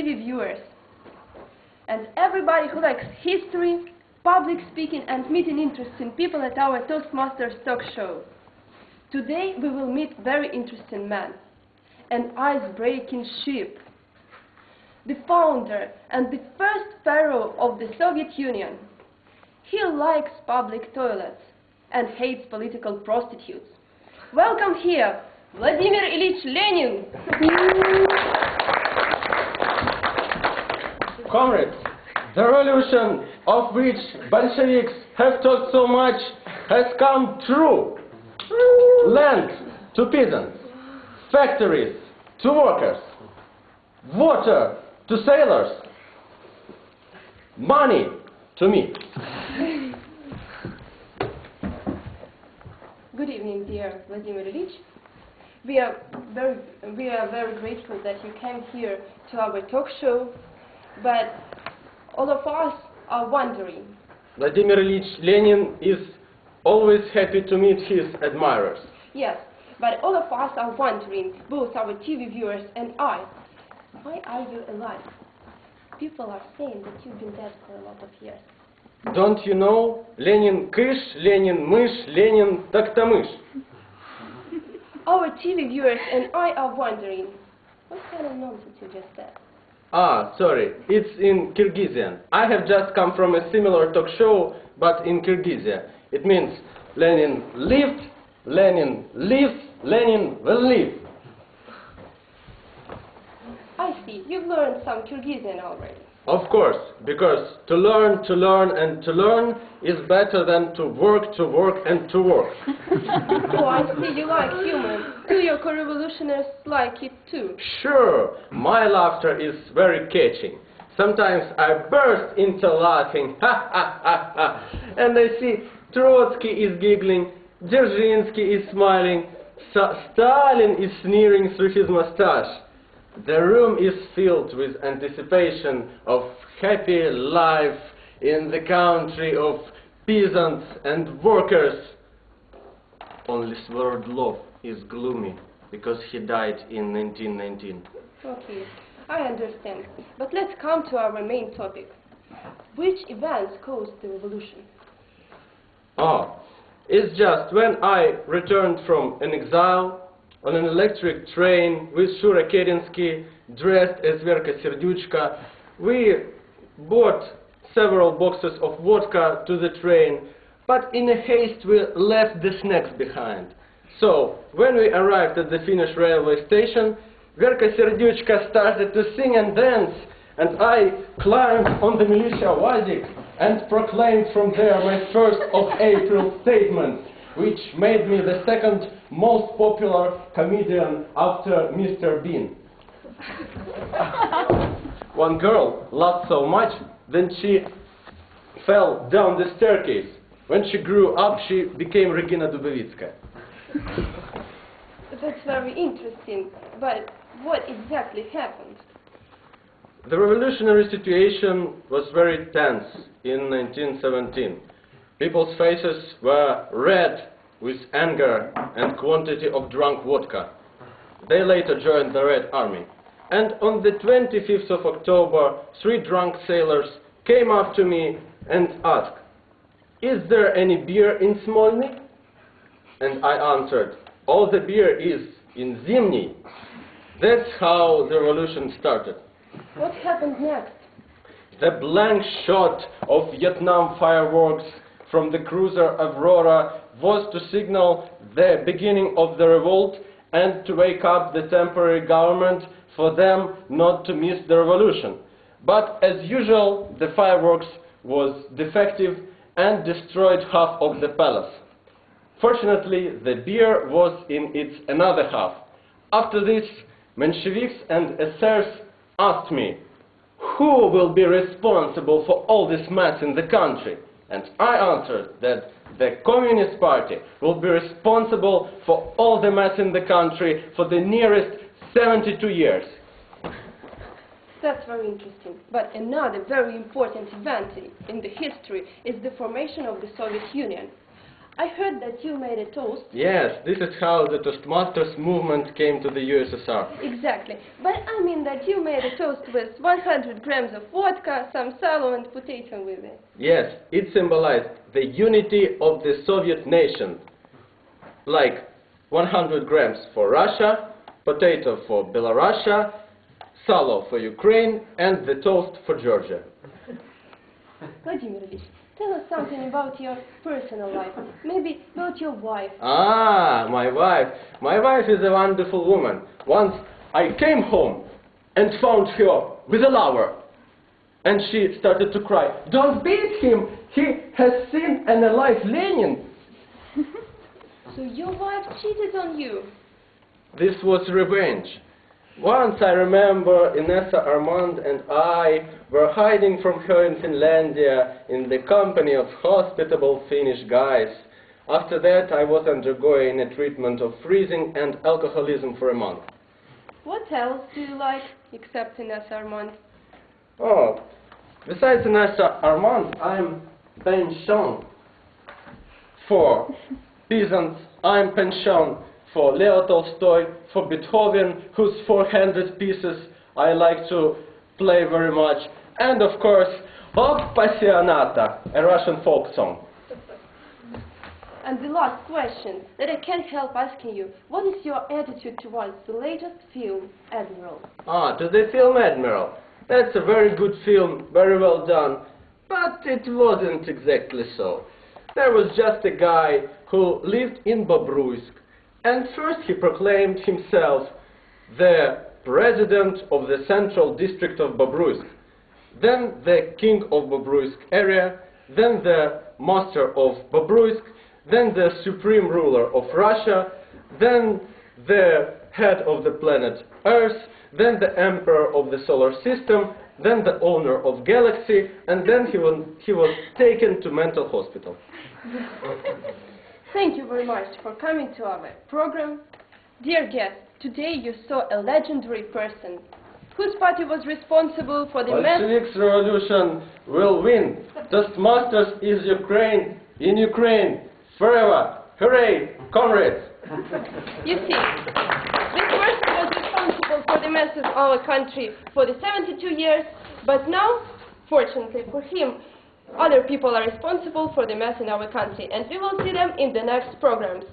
TV viewers, and everybody who likes history, public speaking, and meeting interesting people at our Toastmasters talk show. Today we will meet very interesting man, an ice-breaking ship, the founder and the first pharaoh of the Soviet Union. He likes public toilets and hates political prostitutes. Welcome here, Vladimir Ilyich Lenin! Comrades, the revolution of which Bolsheviks have talked so much has come true. Land to peasants, factories to workers, water to sailors, money to me. Good evening, dear Vladimir Ilyich. We are very grateful that you came here to our talk show, but all of us are wondering. Vladimir Ilyich Lenin is always happy to meet his admirers. Yes, but all of us are wondering, both our TV viewers and I, why are you alive? People are saying that you've been dead for a lot of years. Don't you know? Lenin кыш, Lenin мышь, Lenin так-то-мышь. Our TV viewers and I are wondering, what kind of nonsense you just said? Ah, sorry, it's in Kyrgyzstan. I have just come from a similar talk show, but in Kyrgyzstan. It means Lenin lived, Lenin lives, Lenin will live. I see, you've learned some Kyrgyzstan already. Of course, because to learn, and to learn is better than to work, and to work. Oh, I see you like humor. Do your co-revolutionaries like it too? Sure, my laughter is very catching. Sometimes I burst into laughing, ha ha ha ha, and I see Trotsky is giggling, Dzerzhinsky is smiling, Stalin is sneering through his mustache. The room is filled with anticipation of happy life in the country of peasants and workers. Only Sverdlov is gloomy because he died in 1919. Okay, I understand. But let's come to our main topic. Which events caused the revolution? Oh, it's just when I returned from an exile on an electric train with Shura Kerinsky, dressed as Verka Serdyuchka, we bought several boxes of vodka to the train, but in a haste we left the snacks behind. So, when we arrived at the Finnish railway station, Verka Serdyuchka started to sing and dance, and I climbed on the militia wazik and proclaimed from there my 1st of April statement, which made me the second most popular comedian after Mr. Bean. One girl laughed so much, then she fell down the staircase. When she grew up, she became Regina Dubovitskaya. That's very interesting, but what exactly happened? The revolutionary situation was very tense in 1917. People's faces were red with anger and quantity of drunk vodka. They later joined the Red Army. And on the 25th of October, 3 drunk sailors came up to me and asked, "Is there any beer in Smolny?" And I answered, "All the beer is in Zimny." That's how the revolution started. What happened next? The blank shot of Vietnam fireworks from the cruiser Aurora was to signal the beginning of the revolt and to wake up the temporary government for them not to miss the revolution. But as usual, the fireworks was defective and destroyed half of the palace. Fortunately, the beer was in its another half. After this, Mensheviks and esaers asked me, "Who will be responsible for all this mess in the country?" And I answered that the Communist Party will be responsible for all the mess in the country for the nearest 72 years. That's very interesting. But another very important event in the history is the formation of the Soviet Union. I heard that you made a toast. Yes, this is how the Toastmasters movement came to the USSR. Exactly. But I mean that you made a toast with 100 grams of vodka, some salad and potato with it. Yes, it symbolized the unity of the Soviet nation. Like 100 grams for Russia, potato for Belarus, salo for Ukraine, and the toast for Georgia. Vladimir Lenin, tell us something about your personal life. Maybe about your wife. Ah, my wife. My wife is a wonderful woman. Once I came home and found her with a lover. And she started to cry. Don't beat him! He has seen and alive Lenin! So your wife cheated on you? This was revenge. Once I remember Inessa Armand and I were hiding from her in Finlandia in the company of hospitable Finnish guys. After that I was undergoing a treatment of freezing and alcoholism for a month. What else do you like except Inessa Armand? Oh, besides Inessa Armand, I'm pension for peasants. I'm pension for Leo Tolstoy, for Beethoven, whose 400 pieces I like to play very much, and of course, Appassionata, a Russian folk song. And the last question that I can't help asking you, what is your attitude towards the latest film, Admiral? Ah, to the film Admiral. That's a very good film, very well done, but it wasn't exactly so. There was just a guy who lived in Bobruisk, and first he proclaimed himself the president of the central district of Bobruisk, then the king of Bobruisk area, then the master of Bobruisk, then the supreme ruler of Russia, then the head of the planet Earth, then the emperor of the solar system, then the owner of galaxy, and then he was taken to mental hospital. Thank you very much for coming to our program. Dear guest, today you saw a legendary person whose party was responsible for the Bolsheviks revolution will win. Toastmasters is Ukraine, in Ukraine, forever. Hooray, comrades! You see, this person was responsible for the mess of our country for the 72 years, but now, fortunately for him, other people are responsible for the mess in our country, and we will see them in the next programs.